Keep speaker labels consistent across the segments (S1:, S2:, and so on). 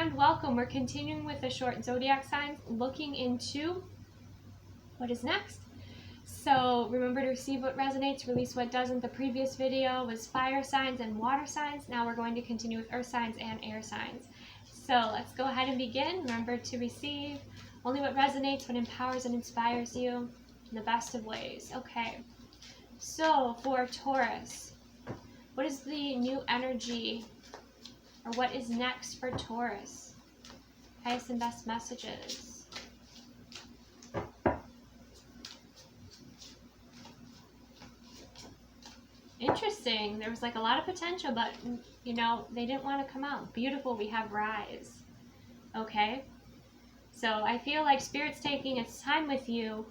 S1: and welcome. We're continuing with the short zodiac signs, looking into what is next. So remember to receive what resonates, release what doesn't. The previous video was fire signs and water signs. Now we're going to continue with earth signs and air signs. So let's go ahead and begin. Remember to receive only what resonates, what empowers and inspires you in the best of ways. Okay, so for Taurus, what is the new energy, or what is next for Taurus? Highest and best messages. Interesting. There was like a lot of potential, but you know, they didn't want to come out. Beautiful. We have rise. Okay. So I feel like Spirit's taking its time with you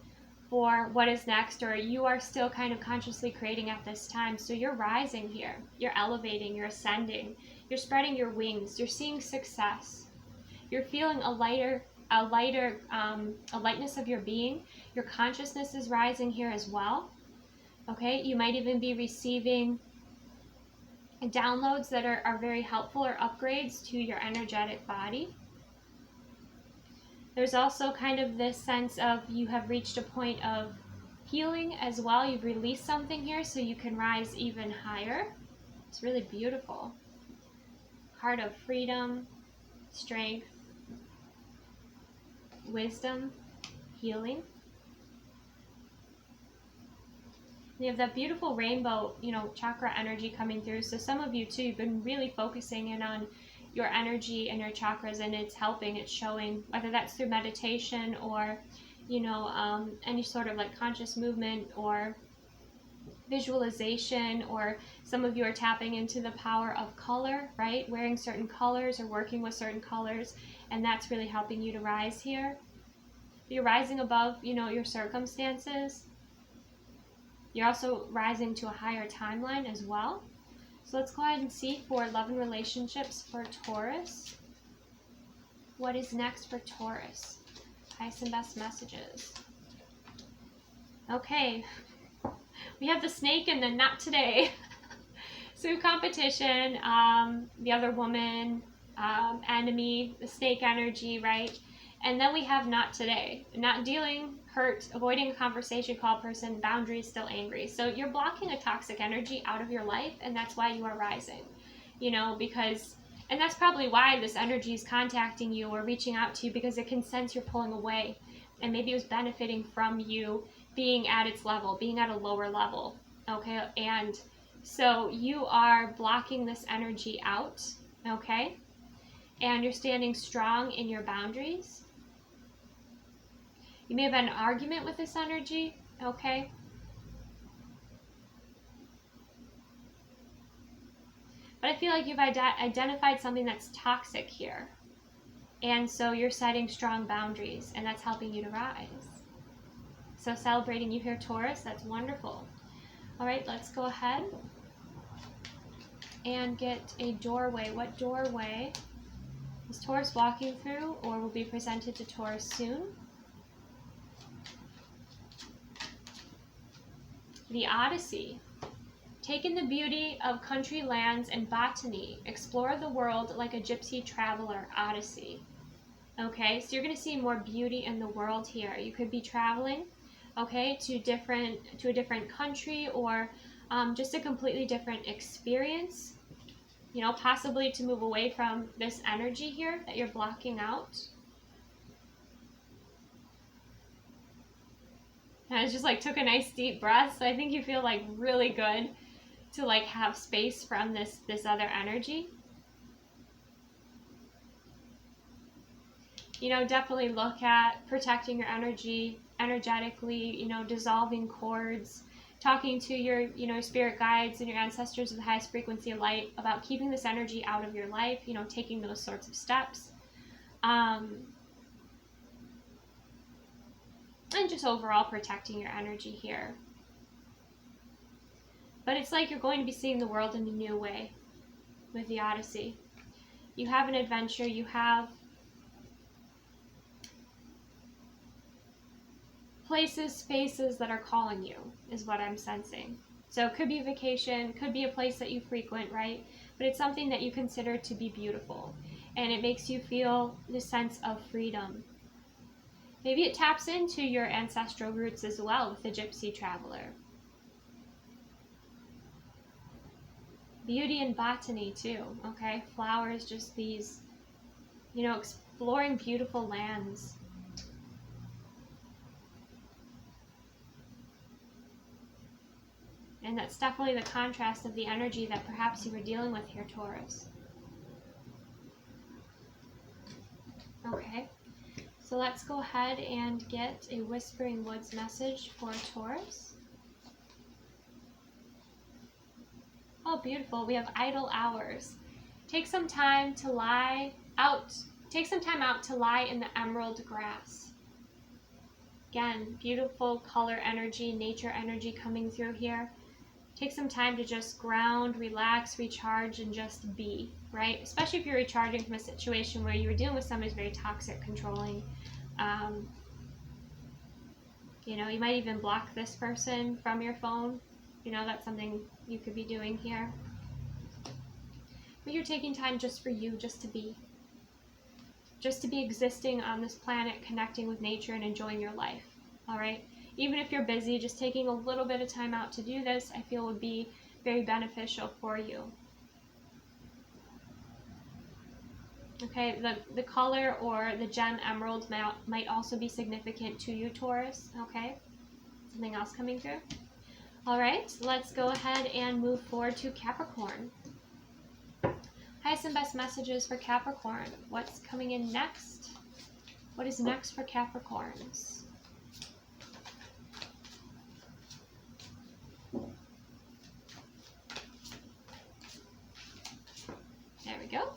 S1: for what is next, or you are still kind of consciously creating at this time. So you're rising here. You're elevating. You're ascending. You're spreading your wings. You're seeing success. You're feeling a lightness of your being. Your consciousness is rising here as well. Okay, you might even be receiving downloads that are very helpful, or upgrades to your energetic body. There's also kind of this sense of you have reached a point of healing as well. You've released something here so you can rise even higher. It's really beautiful. Heart of freedom, strength, wisdom, healing. You have that beautiful rainbow, you know, chakra energy coming through. So some of you too, you've been really focusing in on your energy and your chakras, and it's helping, it's showing, whether that's through meditation or, you know, any sort of like conscious movement or visualization, or some of you are tapping into the power of color, right? Wearing certain colors or working with certain colors, and that's really helping you to rise here. You're rising above, you know, your circumstances. You're also rising to a higher timeline as well. So let's go ahead and see for love and relationships for Taurus. What is next for Taurus? Highest and best messages. Okay, we have the snake and the not today. So competition, the other woman, enemy, the snake energy, right? And then we have not today, not dealing, hurt, avoiding a conversation, call person, boundaries, still angry. So you're blocking a toxic energy out of your life, and that's why you are rising, you know, because, and that's probably why this energy is contacting you or reaching out to you, because it can sense you're pulling away, and maybe it was benefiting from you being at its level, being at a lower level, okay? And so you are blocking this energy out, okay? And you're standing strong in your boundaries. You may have had an argument with this energy, okay? But I feel like you've identified something that's toxic here. And so you're setting strong boundaries, and that's helping you to rise. So celebrating you here, Taurus, that's wonderful. All right, let's go ahead and get a doorway. What doorway is Taurus walking through, or will be presented to Taurus soon? The Odyssey. Take in the beauty of country lands and botany. Explore the world like a gypsy traveler. Odyssey. Okay, so you're going to see more beauty in the world here. You could be traveling, okay, to a different country, or just a completely different experience. You know, possibly to move away from this energy here that you're blocking out. And I just like took a nice deep breath, so I think you feel like really good to like have space from this other energy. You know, definitely look at protecting your energy energetically, you know, dissolving cords, talking to your, you know, spirit guides and your ancestors of the highest frequency of light about keeping this energy out of your life, you know, taking those sorts of steps. And just overall protecting your energy here. But it's like you're going to be seeing the world in a new way with the Odyssey. You have an adventure, you have places, spaces that are calling you, is what I'm sensing. So it could be a vacation, could be a place that you frequent, right? But it's something that you consider to be beautiful. and it makes you feel this sense of freedom. Maybe it taps into your ancestral roots as well with the Gypsy Traveler. Beauty and botany too, okay? Flowers, just these, exploring beautiful lands. And that's definitely the contrast of the energy that perhaps you were dealing with here, Taurus. Okay, so let's go ahead and get a Whispering Woods message for Taurus. Oh, beautiful. We have idle hours. Take some time to lie out. Take some time out to lie in the emerald grass. Again, beautiful color energy, nature energy coming through here. Take some time to just ground, relax, recharge, and just be, right? Especially if you're recharging from a situation where you were dealing with somebody who's very toxic, controlling. You might even block this person from your phone. That's something you could be doing here. But you're taking time just for you, just to be existing on this planet, connecting with nature and enjoying your life, all right? Even if you're busy, just taking a little bit of time out to do this, I feel would be very beneficial for you. Okay, the color or the gem emerald might also be significant to you, Taurus, okay? Something else coming through? All right, let's go ahead and move forward to Capricorn. Highest and best messages for Capricorn. What's coming in next? What is next for Capricorns? There we go.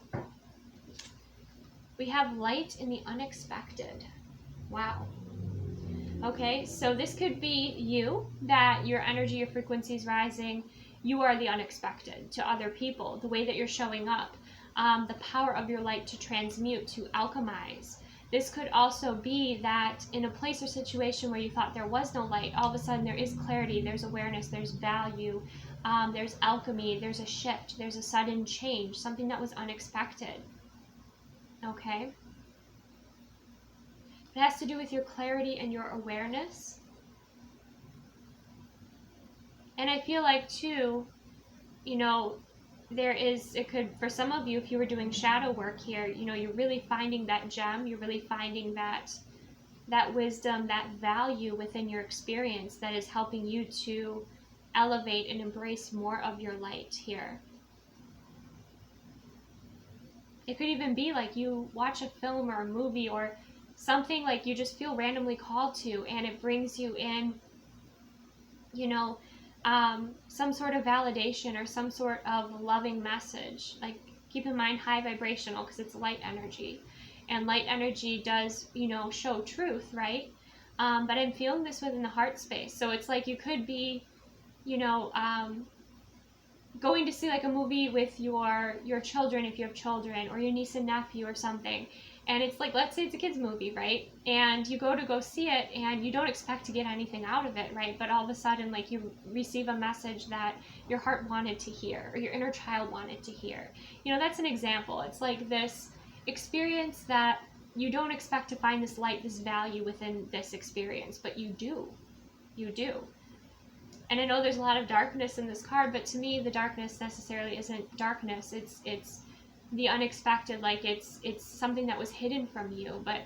S1: We have light in the unexpected. Wow. Okay, so this could be you, that your energy, your frequency is rising. You are the unexpected to other people, the way that you're showing up, the power of your light to transmute, to alchemize. This could also be that in a place or situation where you thought there was no light, all of a sudden there is clarity, there's awareness, there's value, there's alchemy, there's a shift, there's a sudden change, something that was unexpected. Okay? It has to do with your clarity and your awareness. And I feel like too, it could, for some of you, if you were doing shadow work here, you're really finding that gem, you're really finding that wisdom, that value within your experience that is helping you to elevate and embrace more of your light here. It could even be like you watch a film or a movie or something like you just feel randomly called to, and it brings you in, some sort of validation or some sort of loving message. Like, keep in mind high vibrational, because it's light energy, and light energy does, show truth, right? But I'm feeling this within the heart space. So it's like you could be, going to see like a movie with your children, if you have children, or your niece and nephew or something. And it's like, let's say it's a kid's movie, right? And you go see it and you don't expect to get anything out of it, right? But all of a sudden, like, you receive a message that your heart wanted to hear, or your inner child wanted to hear. That's an example. It's like this experience that you don't expect to find this light, this value within this experience, but you do. You do. And I know there's a lot of darkness in this card, but to me, the darkness necessarily isn't darkness. It's the unexpected, like it's something that was hidden from you, but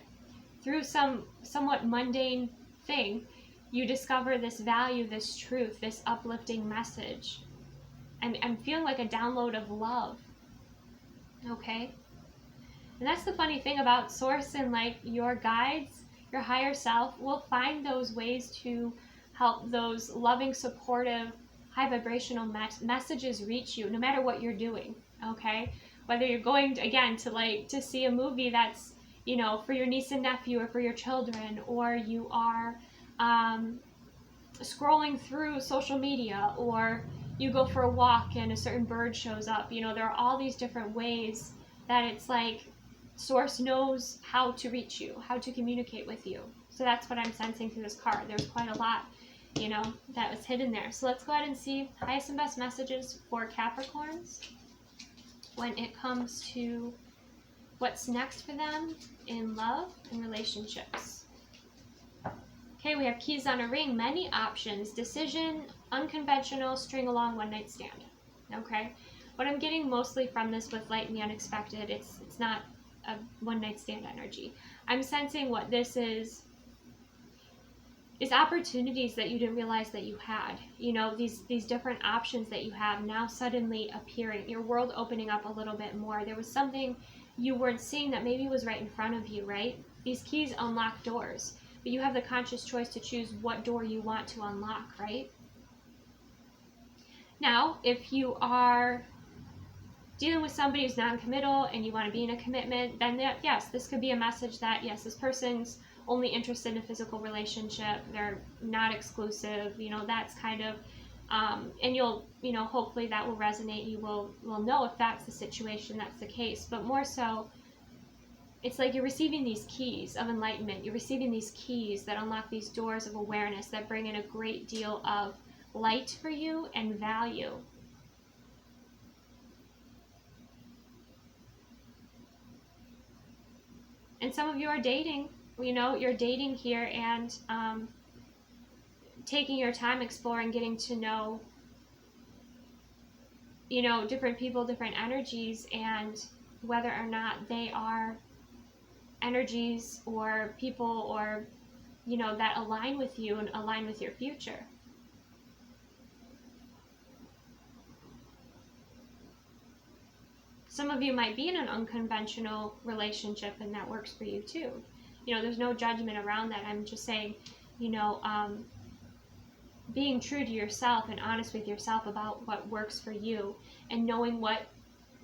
S1: through some somewhat mundane thing, you discover this value, this truth, this uplifting message. I'm feeling like a download of love. Okay? And that's the funny thing about Source, and like your guides, your higher self will find those ways to help those loving, supportive, high vibrational messages reach you, no matter what you're doing. Okay? Whether you're going to see a movie that's, for your niece and nephew or for your children, or you are scrolling through social media, or you go for a walk and a certain bird shows up. There are all these different ways that it's like Source knows how to reach you, how to communicate with you. So that's what I'm sensing through this card. There's quite a lot, that was hidden there. So let's go ahead and see highest and best messages for Capricorns when it comes to What's next for them in love and relationships? Okay, we have keys on a ring, many options, decision, unconventional, string along, one night stand. Okay, what I'm getting mostly from this with light and the unexpected, it's not a one night stand energy. I'm sensing what this is opportunities that you didn't realize that you had. You know, these different options that you have now suddenly appearing, your world opening up a little bit more. There was something you weren't seeing that maybe was right in front of you, right? These keys unlock doors, but you have the conscious choice to choose what door you want to unlock, right? Now, if you are dealing with somebody who's non-committal and you want to be in a commitment, then yes, this could be a message that, yes, this person's only interested in a physical relationship. They're not exclusive. You know, that's kind of, and you'll, you know, hopefully that will resonate. You will know if that's the situation, that's the case. But more so, it's like you're receiving these keys of enlightenment. You're receiving these keys that unlock these doors of awareness that bring in a great deal of light for you and value. And some of you are dating, you know, you're dating here and taking your time exploring, getting to know, you know, different people, different energies, and whether or not they are energies or people or, you know, that align with you and align with your future. Some of you might be in an unconventional relationship and that works for you too. You know, there's no judgment around that. I'm just saying, you know, being true to yourself and honest with yourself about what works for you and knowing what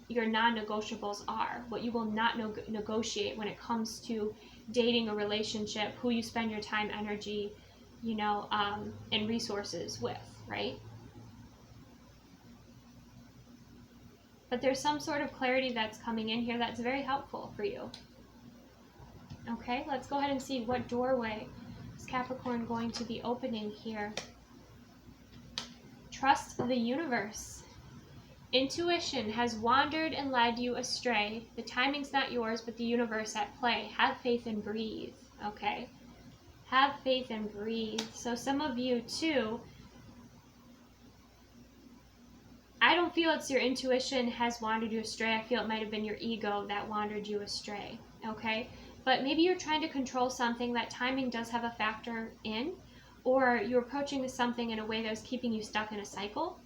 S1: your non-negotiables are, what you will not negotiate when it comes to dating a relationship, who you spend your time, energy, you know, and resources with, right? But there's some sort of clarity that's coming in here that's very helpful for you. Okay, let's go ahead and see what doorway is Capricorn going to be opening here. Trust the universe. Intuition has wandered and led you astray. The timing's not yours, but the universe at play. Have faith and breathe. Okay, have faith and breathe. So some of you too, I don't feel it's your intuition has wandered you astray. I feel it might have been your ego that wandered you astray, okay? But maybe you're trying to control something that timing does have a factor in, or you're approaching something in a way that was keeping you stuck in a cycle,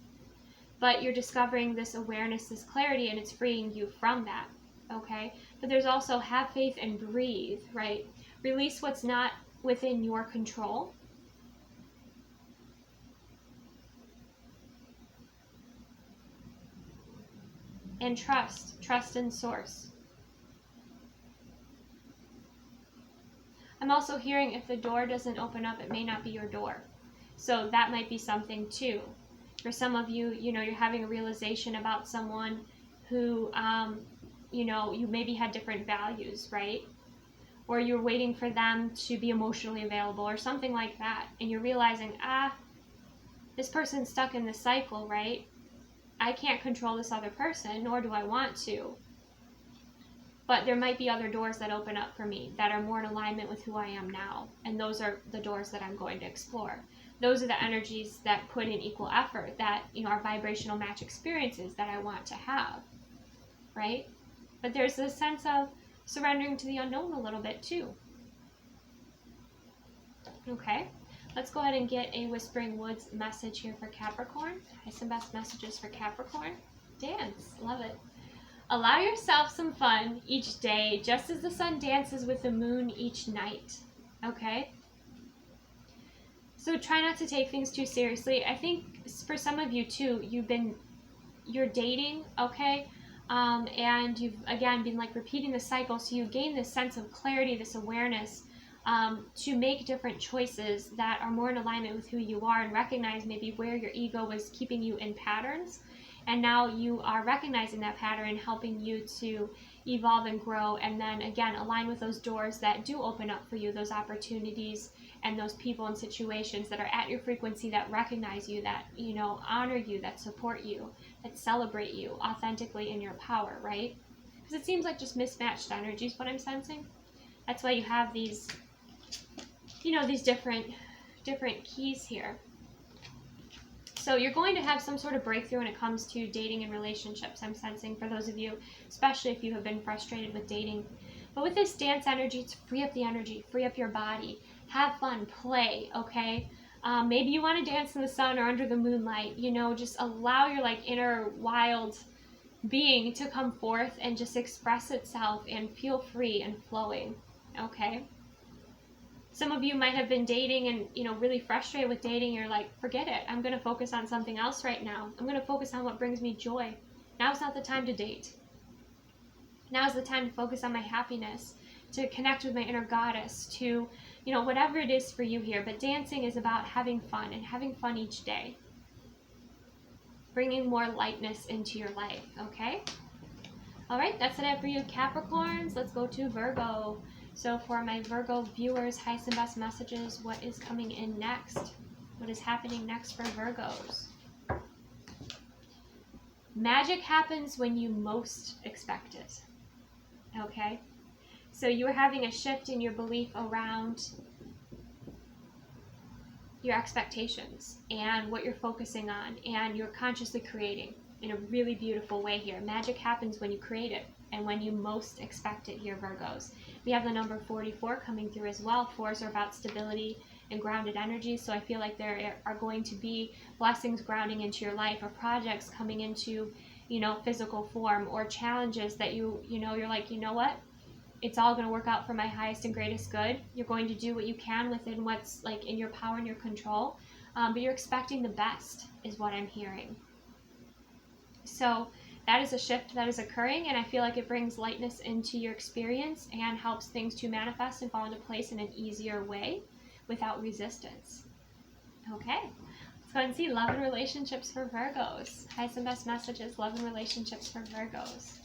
S1: but you're discovering this awareness, this clarity, and it's freeing you from that, okay? But there's also have faith and breathe, right? Release what's not within your control. And trust in source. I'm also hearing if the door doesn't open up, it may not be your door. So that might be something too. For some of you, you know, you're having a realization about someone who, you know, you maybe had different values, right? Or you're waiting for them to be emotionally available or something like that. And you're realizing, this person's stuck in this cycle, right? I can't control this other person, nor do I want to. But there might be other doors that open up for me that are more in alignment with who I am now. And those are the doors that I'm going to explore. Those are the energies that put in equal effort, that, you know, are vibrational match experiences that I want to have, right? But there's this sense of surrendering to the unknown a little bit too. Okay. Let's go ahead and get a Whispering Woods message here for Capricorn. Some best messages for Capricorn. Dance. Love it. Allow yourself some fun each day, just as the sun dances with the moon each night. Okay? So try not to take things too seriously. I think for some of you too, you're dating, okay? And you've, again, been like repeating the cycle, so you gain this sense of clarity, this awareness, to make different choices that are more in alignment with who you are and recognize maybe where your ego was keeping you in patterns. And now you are recognizing that pattern, helping you to evolve and grow, and then again align with those doors that do open up for you, those opportunities and those people and situations that are at your frequency, that recognize you, that, you know, honor you, that support you, that celebrate you authentically in your power, right? Because it seems like just mismatched energy is what I'm sensing. That's why you have these, you know, these different keys here. So you're going to have some sort of breakthrough when it comes to dating and relationships, I'm sensing, for those of you, especially if you have been frustrated with dating. But with this dance energy, it's free up the energy, free up your body, have fun, play, okay? Maybe you want to dance in the sun or under the moonlight, you know, just allow your like inner wild being to come forth and just express itself and feel free and flowing, okay? Some of you might have been dating and, you know, really frustrated with dating. You're like, forget it. I'm going to focus on something else right now. I'm going to focus on what brings me joy. Now's not the time to date. Now's the time to focus on my happiness, to connect with my inner goddess, to, you know, whatever it is for you here. But dancing is about having fun and having fun each day. Bringing more lightness into your life, okay? All right, that's it for you Capricorns. Let's go to Virgo. So for my Virgo viewers, highest and best messages, what is coming in next? What is happening next for Virgos? Magic happens when you most expect it, okay? So you're having a shift in your belief around your expectations and what you're focusing on, and you're consciously creating in a really beautiful way here. Magic happens when you create it and when you most expect it here, Virgos. We have the number 44 coming through as well. 4s are about stability and grounded energy, so I feel like there are going to be blessings grounding into your life, or projects coming into, you know, physical form, or challenges that you know, you're like, you know what? It's all going to work out for my highest and greatest good. You're going to do what you can within what's like in your power and your control, but you're expecting the best is what I'm hearing. So that is a shift that is occurring, and I feel like it brings lightness into your experience and helps things to manifest and fall into place in an easier way without resistance. Okay, let's go ahead and see love and relationships for Virgos. Highest and best messages, love and relationships for Virgos.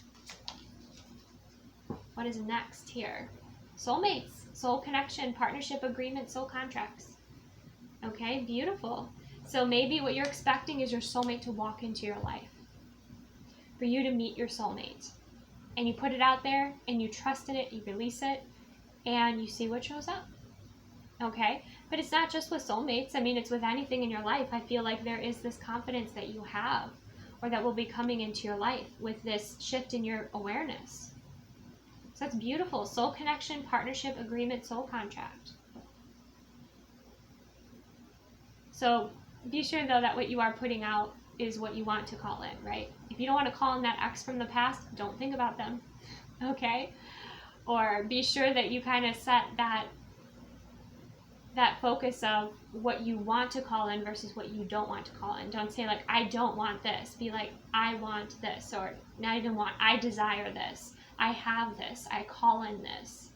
S1: What is next here? Soulmates, soul connection, partnership agreement, soul contracts. Okay, beautiful. So maybe what you're expecting is your soulmate to walk into your life, for you to meet your soulmate. And you put it out there, and you trust in it, you release it, and you see what shows up. Okay? But it's not just with soulmates. I mean, it's with anything in your life. I feel like there is this confidence that you have, or that will be coming into your life with this shift in your awareness. So that's beautiful. Soul connection, partnership, agreement, soul contract. So be sure, though, that what you are putting out is what you want to call in, right? If you don't want to call in that ex from the past, don't think about them, okay? Or be sure that you kind of set that focus of what you want to call in versus what you don't want to call in. Don't say like, I don't want this. Be like, I want this, or not even want, I desire this. I have this. I call in this.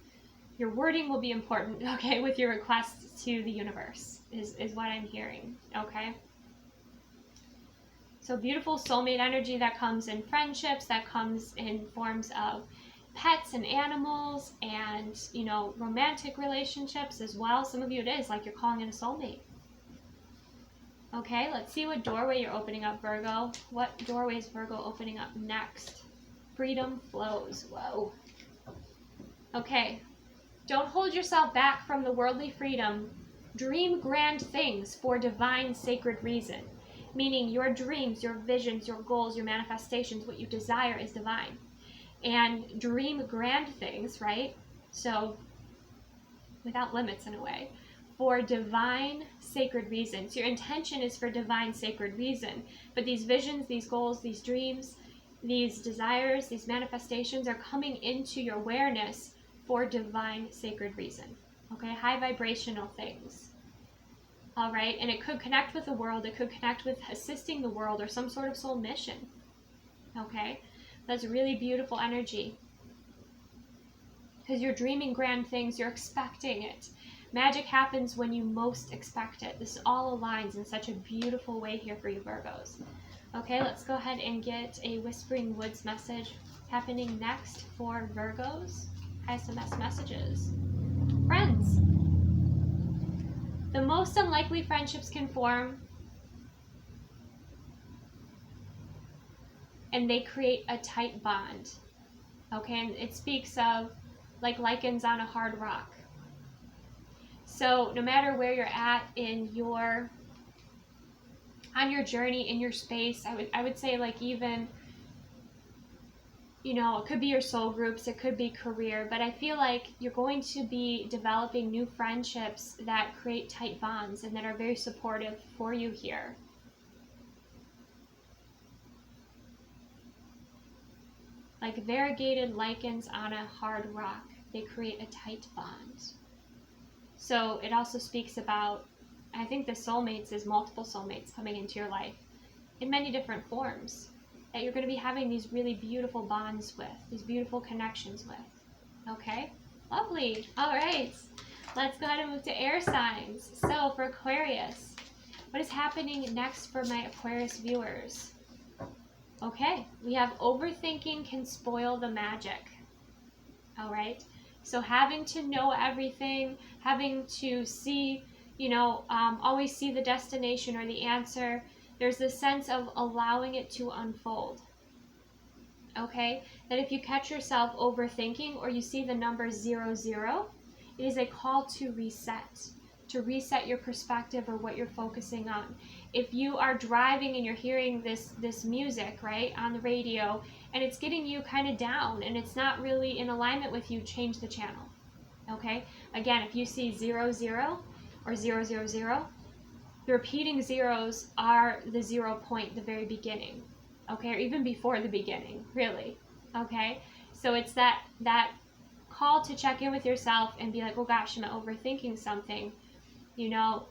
S1: Your wording will be important, okay, with your requests to the universe is what I'm hearing, okay? So beautiful soulmate energy that comes in friendships, that comes in forms of pets and animals, and, you know, romantic relationships as well. Some of you it is like you're calling in a soulmate. Okay, let's see what doorway you're opening up, Virgo. What doorway is Virgo opening up next? Freedom flows. Whoa. Okay, don't hold yourself back from the worldly freedom. Dream grand things for divine sacred reason. Meaning your dreams, your visions, your goals, your manifestations, what you desire is divine. And dream grand things, right? So without limits in a way, for divine sacred reasons. Your intention is for divine sacred reason. But these visions, these goals, these dreams, these desires, these manifestations are coming into your awareness for divine sacred reason. Okay, high vibrational things. All right, and it could connect with the world, it could connect with assisting the world or some sort of soul mission. Okay, that's really beautiful energy. Because you're dreaming grand things, you're expecting it. Magic happens when you most expect it. This all aligns in such a beautiful way here for you, Virgos. Okay, let's go ahead and get a Whispering Woods message happening next for Virgos. Highest and best messages. Friends. The most unlikely friendships can form, and they create a tight bond. Okay, and it speaks of like lichens on a hard rock. So no matter where you're at in your on your journey, in your space, I would say, like, even, you know, it could be your soul groups, it could be career, but I feel like you're going to be developing new friendships that create tight bonds and that are very supportive for you here. Like variegated lichens on a hard rock, they create a tight bond. So it also speaks about, I think the soulmates is multiple soulmates coming into your life in many different forms that you're going to be having these really beautiful bonds with, these beautiful connections with. Okay, lovely. All right, let's go ahead and move to air signs. So for Aquarius, what is happening next for my Aquarius viewers? Okay, we have overthinking can spoil the magic. All right, so having to know everything, having to see, you know, always see the destination or the answer, there's this sense of allowing it to unfold. Okay, that if you catch yourself overthinking or you see the number 00, it is a call to reset your perspective or what you're focusing on. If you are driving and you're hearing this music, right, on the radio, and it's getting you kind of down and it's not really in alignment with you, change the channel. Okay, again, if you see 00 or 000, the repeating zeros are the 0 point, the very beginning, okay, or even before the beginning, really. Okay, so it's that call to check in with yourself and be like, oh gosh, am I overthinking something? You know,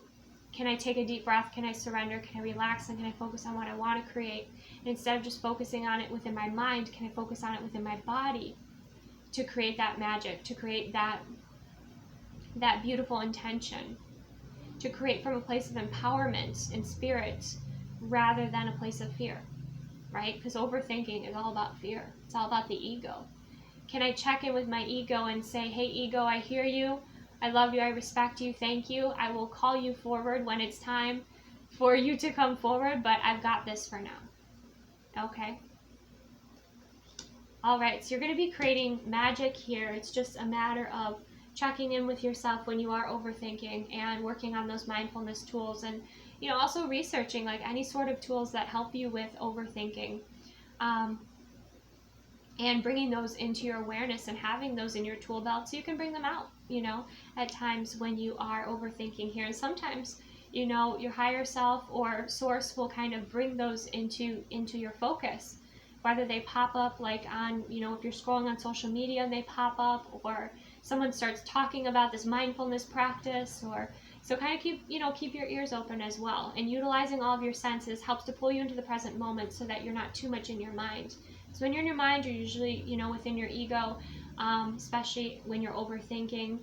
S1: can I take a deep breath? Can I surrender? Can I relax? And can I focus on what I want to create? And instead of just focusing on it within my mind, can I focus on it within my body to create that magic, to create that beautiful intention, to create from a place of empowerment and spirit rather than a place of fear, right? Because overthinking is all about fear. It's all about the ego. Can I check in with my ego and say, hey, ego, I hear you. I love you. I respect you. Thank you. I will call you forward when it's time for you to come forward, but I've got this for now. Okay. All right. So you're going to be creating magic here. It's just a matter of checking in with yourself when you are overthinking and working on those mindfulness tools, and, you know, also researching like any sort of tools that help you with overthinking, and bringing those into your awareness and having those in your tool belt so you can bring them out, you know, at times when you are overthinking here. And sometimes, you know, your higher self or source will kind of bring those into your focus, whether they pop up like on, you know, if you're scrolling on social media and they pop up, or someone starts talking about this mindfulness practice, or so kind of keep your ears open as well. And utilizing all of your senses helps to pull you into the present moment so that you're not too much in your mind. So when you're in your mind, you're usually, you know, within your ego, especially when you're overthinking,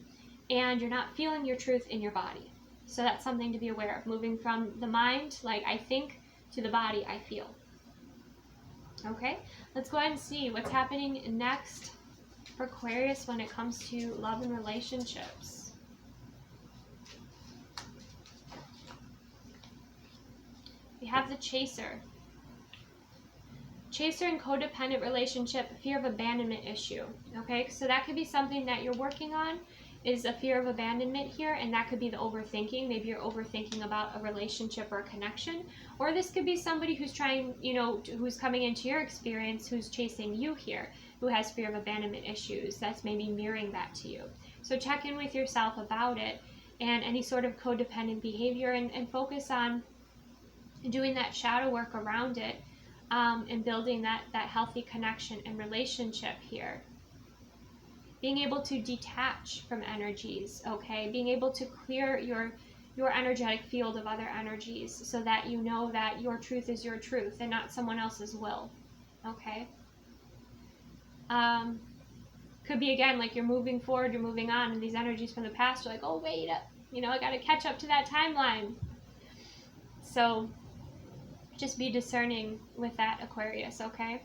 S1: and you're not feeling your truth in your body. So that's something to be aware of, moving from the mind, like I think, to the body, I feel. Okay, let's go ahead and see what's happening next for Aquarius when it comes to love and relationships. We have the Chaser. Chaser and codependent relationship, fear of abandonment issue. Okay, so that could be something that you're working on, is a fear of abandonment here, and that could be the overthinking. Maybe you're overthinking about a relationship or a connection, or this could be somebody who's trying, you know, who's coming into your experience, who's chasing you here, who has fear of abandonment issues. That's maybe mirroring that to you. So check in with yourself about it and any sort of codependent behavior, and focus on doing that shadow work around it, and building that healthy connection and relationship here. Being able to detach from energies, okay? Being able to clear your energetic field of other energies so that you know that your truth is your truth and not someone else's will, okay? Could be, again, like you're moving forward, you're moving on, and these energies from the past are like, oh, wait, you know, I got to catch up to that timeline. So just be discerning with that, Aquarius, okay?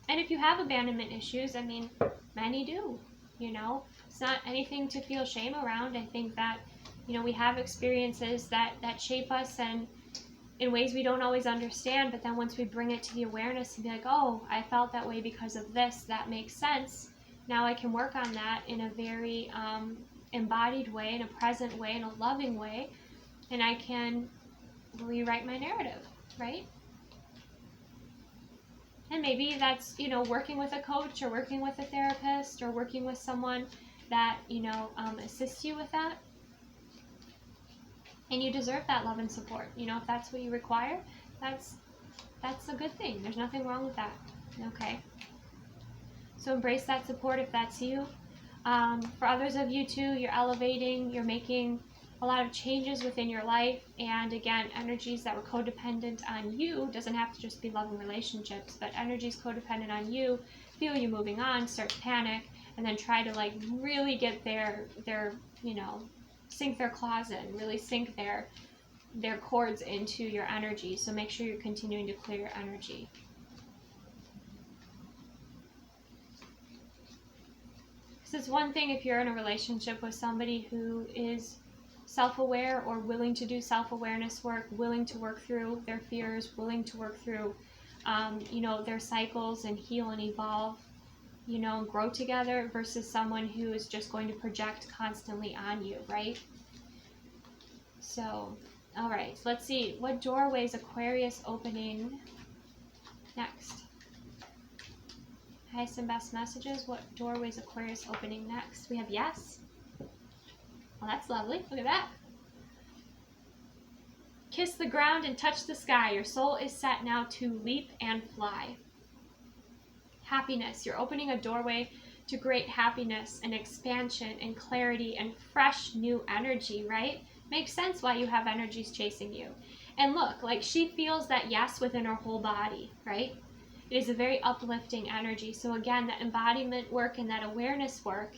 S1: And if you have abandonment issues, I mean, many do, you know, it's not anything to feel shame around. I think that, you know, we have experiences that shape us, and in ways we don't always understand, but then once we bring it to the awareness and be like, oh, I felt that way because of this, that makes sense. Now I can work on that in a very embodied way, in a present way, in a loving way, and I can rewrite my narrative, right? And maybe that's, working with a coach or working with a therapist or working with someone that, assists you with that. And you deserve that love and support. If that's what you require, that's a good thing. There's nothing wrong with that. Okay. So embrace that support if that's you. For others of you too, you're elevating, you're making a lot of changes within your life. And again, energies that were codependent on you, doesn't have to just be loving relationships, but energies codependent on you, feel you moving on, start to panic, and then try to like really get their sink their claws in, really sink their cords into your energy. So make sure you're continuing to clear your energy. Because it's one thing if you're in a relationship with somebody who is self-aware or willing to do self-awareness work, willing to work through their fears, willing to work through their cycles and heal and evolve, and grow together, versus someone who is just going to project constantly on you, right? So, all right, let's see. What doorways Aquarius opening next? Highest and best messages. What doorways Aquarius opening next? We have yes. Well, that's lovely. Look at that. Kiss the ground and touch the sky. Your soul is set now to leap and fly. Happiness. You're opening a doorway to great happiness and expansion and clarity and fresh new energy, right? Makes sense why you have energies chasing you. And look, like she feels that yes within her whole body, right? It is a very uplifting energy. So again, that embodiment work and that awareness work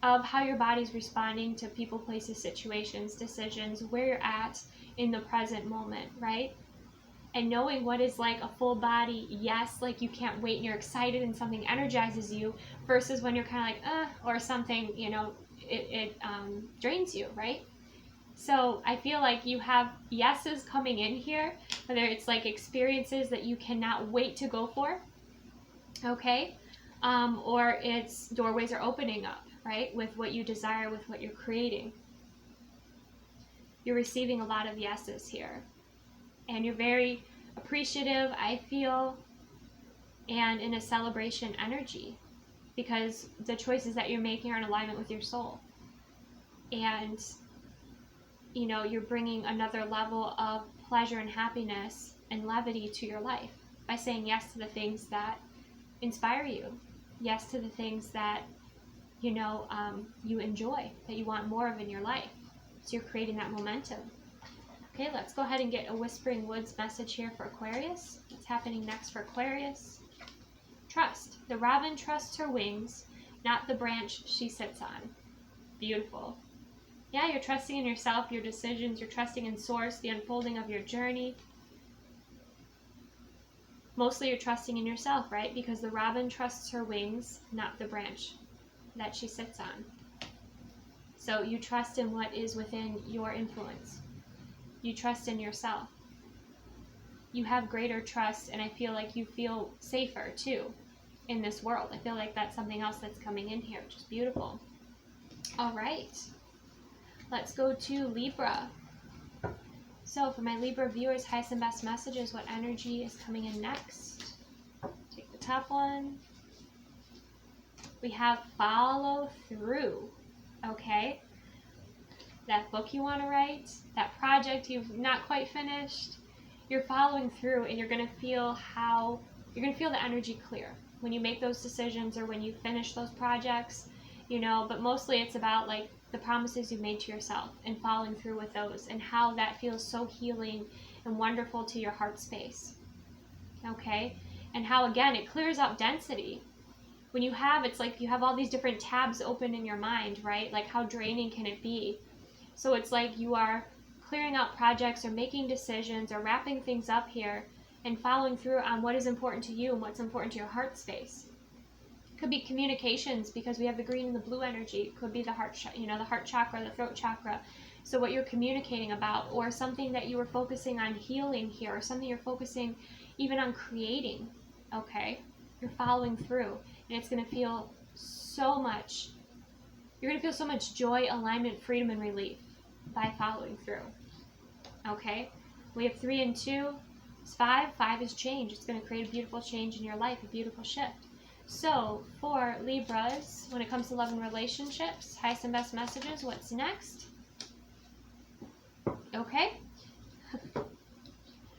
S1: of how your body's responding to people, places, situations, decisions, where you're at in the present moment, right? And knowing what is like a full body yes, like you can't wait and you're excited and something energizes you, versus when you're kind of like, or something, it drains you, right? So I feel like you have yeses coming in here, whether it's like experiences that you cannot wait to go for, okay? Or it's doorways are opening up, right? With what you desire, with what you're creating. You're receiving a lot of yeses here. And you're very appreciative, I feel, and in a celebration energy, because the choices that you're making are in alignment with your soul. And, you're bringing another level of pleasure and happiness and levity to your life by saying yes to the things that inspire you, yes to the things that, you enjoy, that you want more of in your life. So you're creating that momentum. Okay, let's go ahead and get a Whispering Woods message here for Aquarius. What's happening next for Aquarius? Trust. The robin trusts her wings, not the branch she sits on. Beautiful. Yeah, you're trusting in yourself, your decisions, you're trusting in source, the unfolding of your journey. Mostly you're trusting in yourself, right? Because the robin trusts her wings, not the branch that she sits on. So you trust in what is within your influence. You trust in yourself. You have greater trust, and I feel like you feel safer too in this world. I feel like that's something else that's coming in here, which is beautiful. All right, let's go to Libra. So for my Libra viewers, highest and best messages, what energy is coming in next? Take the top one. We have follow through, okay? That book you want to write, that project you've not quite finished, you're following through, and you're going to feel the energy clear when you make those decisions or when you finish those projects, but mostly it's about like the promises you've made to yourself and following through with those, and how that feels so healing and wonderful to your heart space, okay? And how, again, it clears up density. When it's like you have all these different tabs open in your mind, right? Like how draining can it be? So it's like you are clearing out projects or making decisions or wrapping things up here and following through on what is important to you and what's important to your heart space. It could be communications, because we have the green and the blue energy. It could be the heart, the heart chakra, the throat chakra, So what you're communicating about, or something that you were focusing on healing here, or something you're focusing even on creating, okay? You're following through, and it's going to feel so much, you're going to feel so much joy, alignment, freedom, and relief by following through, okay? We have 3 and 2, it's 5. 5 is change. It's going to create a beautiful change in your life, a beautiful shift. So for Libras, when it comes to love and relationships, highest and best messages, what's next? Okay.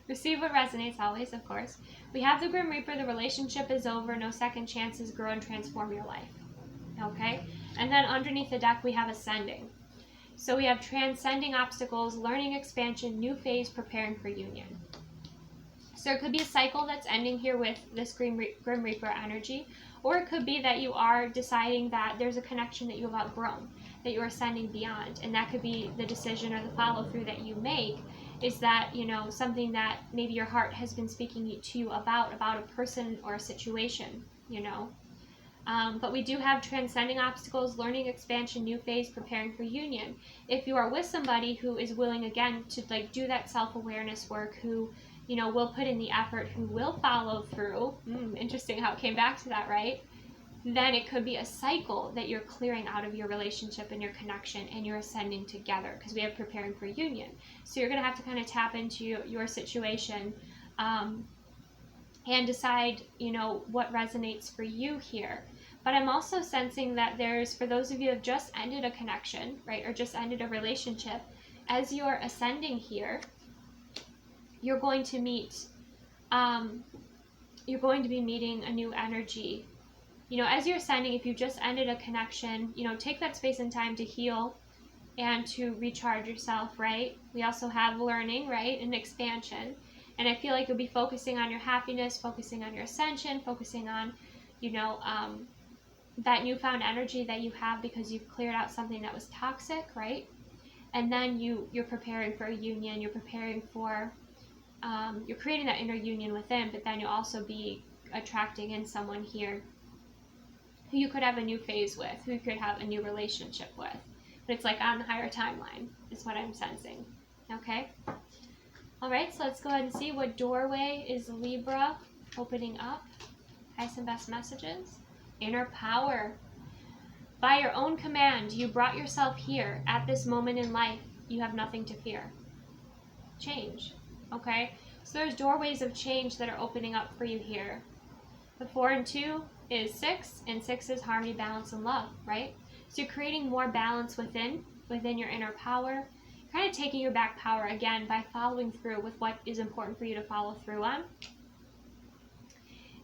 S1: Receive what resonates always, of course. We have the Grim Reaper, the relationship is over, no second chances, grow and transform your life. Okay? And then underneath the deck, we have Ascending. So we have transcending obstacles, learning expansion, new phase, preparing for union. So it could be a cycle that's ending here with this Grim Reaper energy, or it could be that you are deciding that there's a connection that you have outgrown, that you are ascending beyond, and that could be the decision or the follow through that you make, is that, you know, something that maybe your heart has been speaking to you about a person or a situation, you know. But we do have transcending obstacles, learning expansion, new phase, preparing for union. If you are with somebody who is willing, again, to like do that self-awareness work, who, you know, will put in the effort, who will follow through, interesting how it came back to that, right? Then it could be a cycle that you're clearing out of your relationship and your connection, and you're ascending together, because we have preparing for union. So you're going to have to kind of tap into your situation and decide, you know, what resonates for you here. But I'm also sensing that there's, for those of you who have just ended a connection, right, or just ended a relationship, as you're ascending here, you're going to meet, you're going to be meeting a new energy. You know, as you're ascending, if you just ended a connection, you know, take that space and time to heal and to recharge yourself, right? We also have learning, right, and expansion. And I feel like you'll be focusing on your happiness, focusing on your ascension, focusing on, you know, that newfound energy that you have because you've cleared out something that was toxic, right? And then you're preparing for a union, you're preparing for, you're creating that inner union within, but then you'll also be attracting in someone here who you could have a new phase with, who you could have a new relationship with. But it's like on the higher timeline, is what I'm sensing. Okay? All right, so let's go ahead and see what doorway is Libra opening up. Highest and best messages. Inner power. By your own command, you brought yourself here at this moment in life. You have nothing to fear. Change. Okay? So there's doorways of change that are opening up for you here. The 4 and 2 is 6, and 6 is harmony, balance, and love, right? So you're creating more balance within your inner power. You're kind of taking your back power again by following through with what is important for you to follow through on.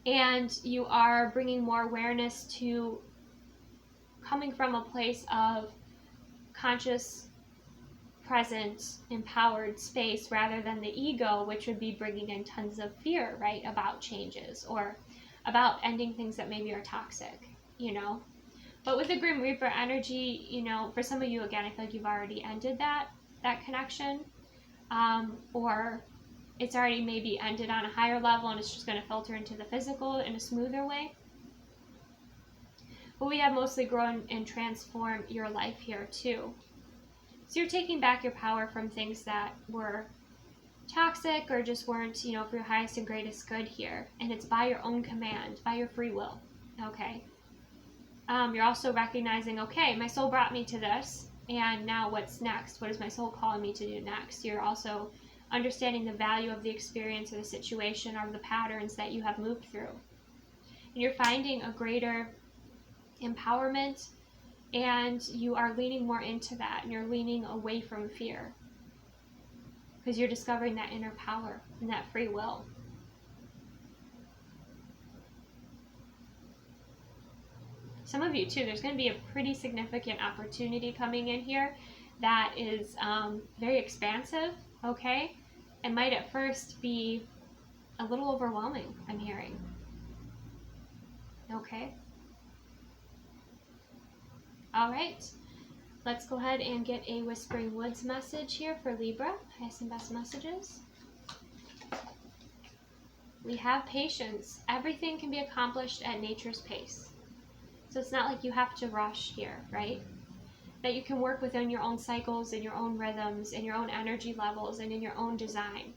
S1: And you are bringing more awareness to coming from a place of conscious, present, empowered space rather than the ego, which would be bringing in tons of fear, right, about changes or about ending things that maybe are toxic, you know. But with the Grim Reaper energy, you know, for some of you, again, I feel like you've already ended that connection, or it's already maybe ended on a higher level and it's just going to filter into the physical in a smoother way. But we have mostly grown and transformed your life here too. So you're taking back your power from things that were toxic or just weren't, you know, for your highest and greatest good here. And it's by your own command, by your free will. Okay. You're also recognizing, okay, my soul brought me to this, and now what's next? What is my soul calling me to do next? You're also understanding the value of the experience or the situation or the patterns that you have moved through. And you're finding a greater empowerment, and you are leaning more into that, and you're leaning away from fear because you're discovering that inner power and that free will. Some of you too, there's going to be a pretty significant opportunity coming in here that is very expansive, okay? And might at first be a little overwhelming, I'm hearing. Okay. All right. Let's go ahead and get a Whispering Woods message here for Libra. Highest and best messages. We have patience. Everything can be accomplished at nature's pace. So it's not like you have to rush here, right? that you can work within your own cycles and your own rhythms and your own energy levels and in your own design.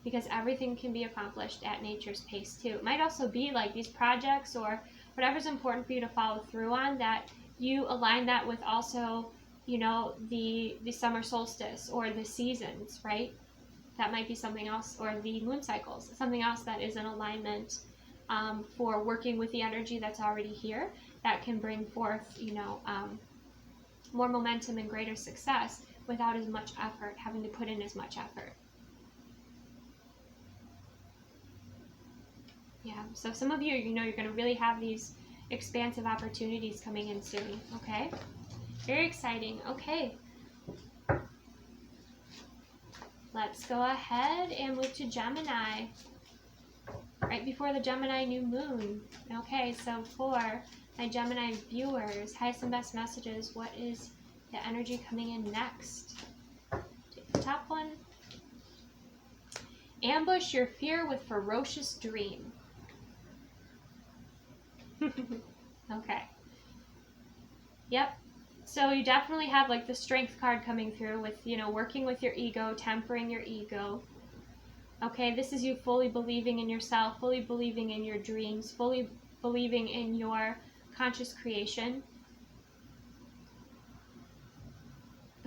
S1: Because everything can be accomplished at nature's pace too. It might also be like these projects or whatever's important for you to follow through on, that you align that with also, you know, the summer solstice or the seasons, right? That might be something else, or the moon cycles, something else that is in alignment for working with the energy that's already here, that can bring forth, you know, more momentum and greater success without as much effort, having to put in as much effort. Yeah, so some of you, you know, you're going to really have these expansive opportunities coming in soon, okay? Very exciting. Okay. Let's go ahead and move to Gemini. Right before the Gemini new moon. Okay, so for my Gemini viewers, highest and best messages, what is the energy coming in next? Take the top one. Ambush your fear with ferocious dream. Okay. Yep. So you definitely have like the strength card coming through with, you know, working with your ego, tempering your ego. Okay, this is you fully believing in yourself, fully believing in your dreams, fully believing in your conscious creation.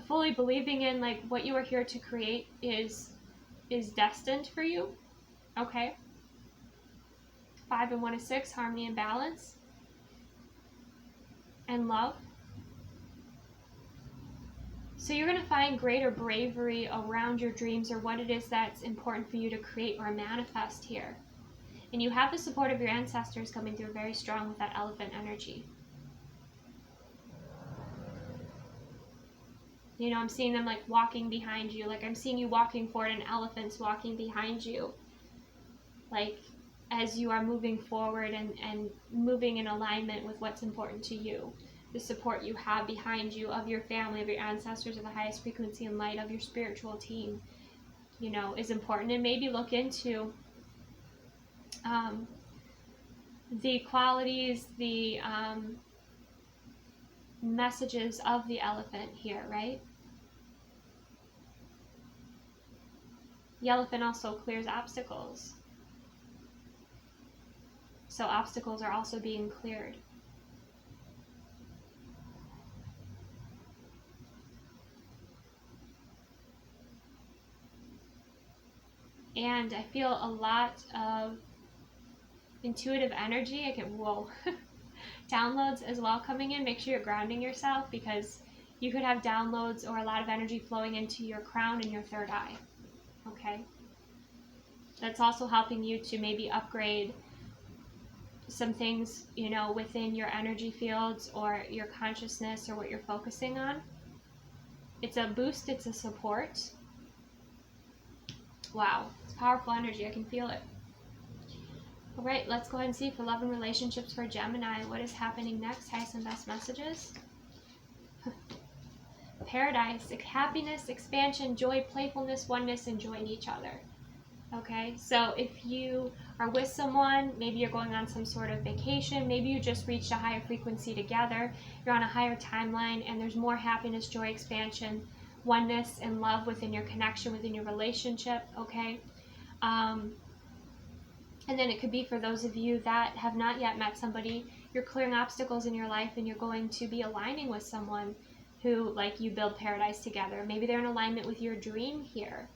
S1: Fully believing in like what you are here to create is destined for you. Okay. 5 and 1 is 6, harmony and balance. And love. So you're going to find greater bravery around your dreams or what it is that's important for you to create or manifest here. And you have the support of your ancestors coming through very strong with that elephant energy. You know, I'm seeing them like walking behind you. Like I'm seeing you walking forward and elephants walking behind you. Like as you are moving forward and moving in alignment with what's important to you. The support you have behind you of your family, of your ancestors, of the highest frequency and light, of your spiritual team, you know, is important. And maybe look into the qualities, the messages of the elephant here, right? The elephant also clears obstacles. So obstacles are also being cleared. And I feel a lot of intuitive energy. I get, whoa, downloads as well coming in. Make sure you're grounding yourself because you could have downloads or a lot of energy flowing into your crown and your third eye. Okay. That's also helping you to maybe upgrade some things, you know, within your energy fields or your consciousness or what you're focusing on. It's a boost. It's a support. Wow, it's powerful energy. I can feel it. All right, let's go ahead and see for love and relationships for Gemini. What is happening next? Highest and best messages. Paradise, happiness, expansion, joy, playfulness, oneness, enjoying each other. Okay, so if you are with someone, maybe you're going on some sort of vacation, maybe you just reached a higher frequency together, you're on a higher timeline, and there's more happiness, joy, expansion, oneness and love within your connection, within your relationship, okay? And then it could be for those of you that have not yet met somebody, you're clearing obstacles in your life and you're going to be aligning with someone who, like, you build paradise together. Maybe they're in alignment with your dream here.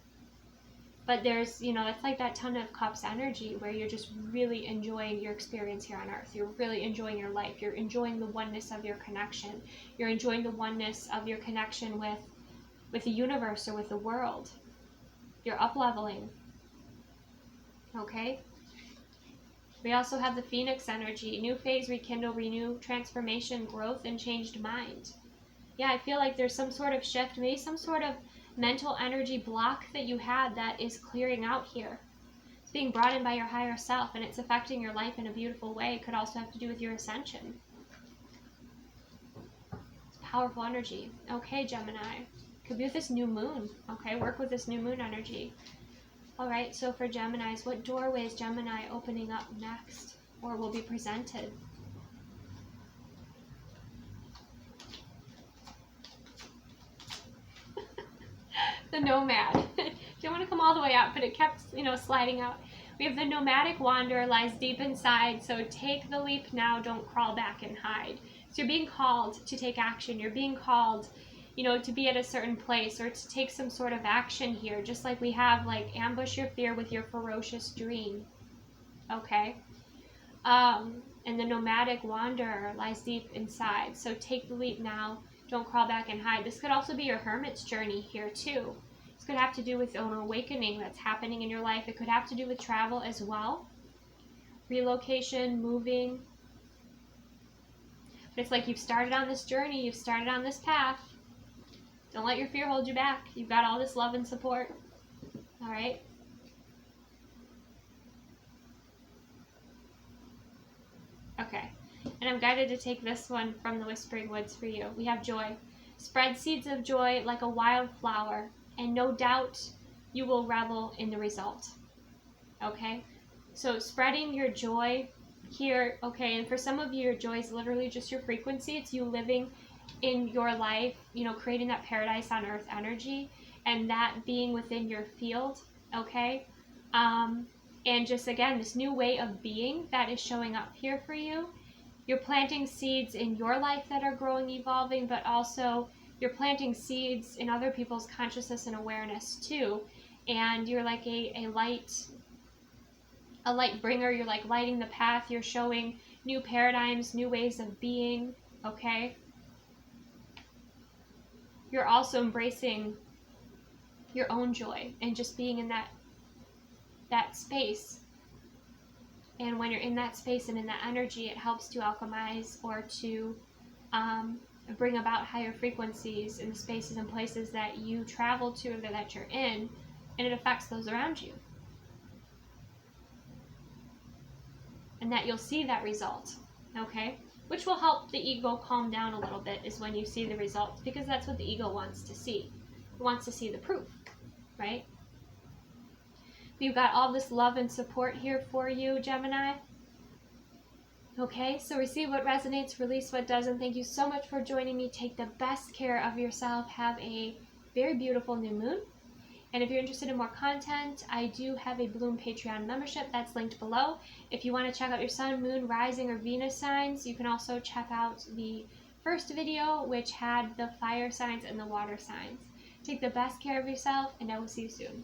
S1: But there's, you know, it's like that Ton of Cups energy where you're just really enjoying your experience here on Earth. You're really enjoying your life. You're enjoying the oneness of your connection. You're enjoying the oneness of your connection with the universe or with the world. You're up-leveling. Okay? We also have the Phoenix energy. New phase, rekindle, renew, transformation, growth, and changed mind. Yeah, I feel like there's some sort of shift, maybe some sort of mental energy block that you had that is clearing out here. It's being brought in by your higher self, and it's affecting your life in a beautiful way. It could also have to do with your ascension. It's powerful energy. Okay, Gemini. Could be with this new moon. Okay, work with this new moon energy. All right, so for Geminis, what doorway is Gemini opening up next or will be presented? The nomad. Don't want to come all the way out, but it kept, sliding out. We have the nomadic wanderer lies deep inside, so take the leap now, don't crawl back and hide. So you're being called to take action. You're being called, to be at a certain place or to take some sort of action here, just like we have, like, ambush your fear with your ferocious dream. Okay? And the nomadic wanderer lies deep inside, so take the leap now, don't crawl back and hide. This could also be your hermit's journey here, too. This could have to do with an awakening that's happening in your life. It could have to do with travel as well. Relocation, moving. But it's like you've started on this journey. You've started on this path. Don't let your fear hold you back. You've got all this love and support. All right? Okay. And I'm guided to take this one from the Whispering Woods for you. We have joy. Spread seeds of joy like a wildflower, and no doubt you will revel in the result. Okay? So spreading your joy here, okay, and for some of you, your joy is literally just your frequency. It's you living in your life, creating that paradise on earth energy, and that being within your field, okay? And just, again, this new way of being that is showing up here for you. You're planting seeds in your life that are growing, evolving, but also you're planting seeds in other people's consciousness and awareness too. And you're like a light bringer. You're like lighting the path. You're showing new paradigms, new ways of being, okay? You're also embracing your own joy and just being in that space. And when you're in that space and in that energy, it helps to alchemize or to bring about higher frequencies in the spaces and places that you travel to or that you're in, and it affects those around you. And that you'll see that result, okay? Which will help the ego calm down a little bit, is when you see the results, because that's what the ego wants to see. It wants to see the proof, right? You've got all this love and support here for you, Gemini. Okay, so receive what resonates, release what doesn't. Thank you so much for joining me. Take the best care of yourself. Have a very beautiful new moon. And if you're interested in more content, I do have a Bloom Patreon membership that's linked below. If you want to check out your sun, moon, rising, or Venus signs, you can also check out the first video, which had the fire signs and the water signs. Take the best care of yourself, and I will see you soon.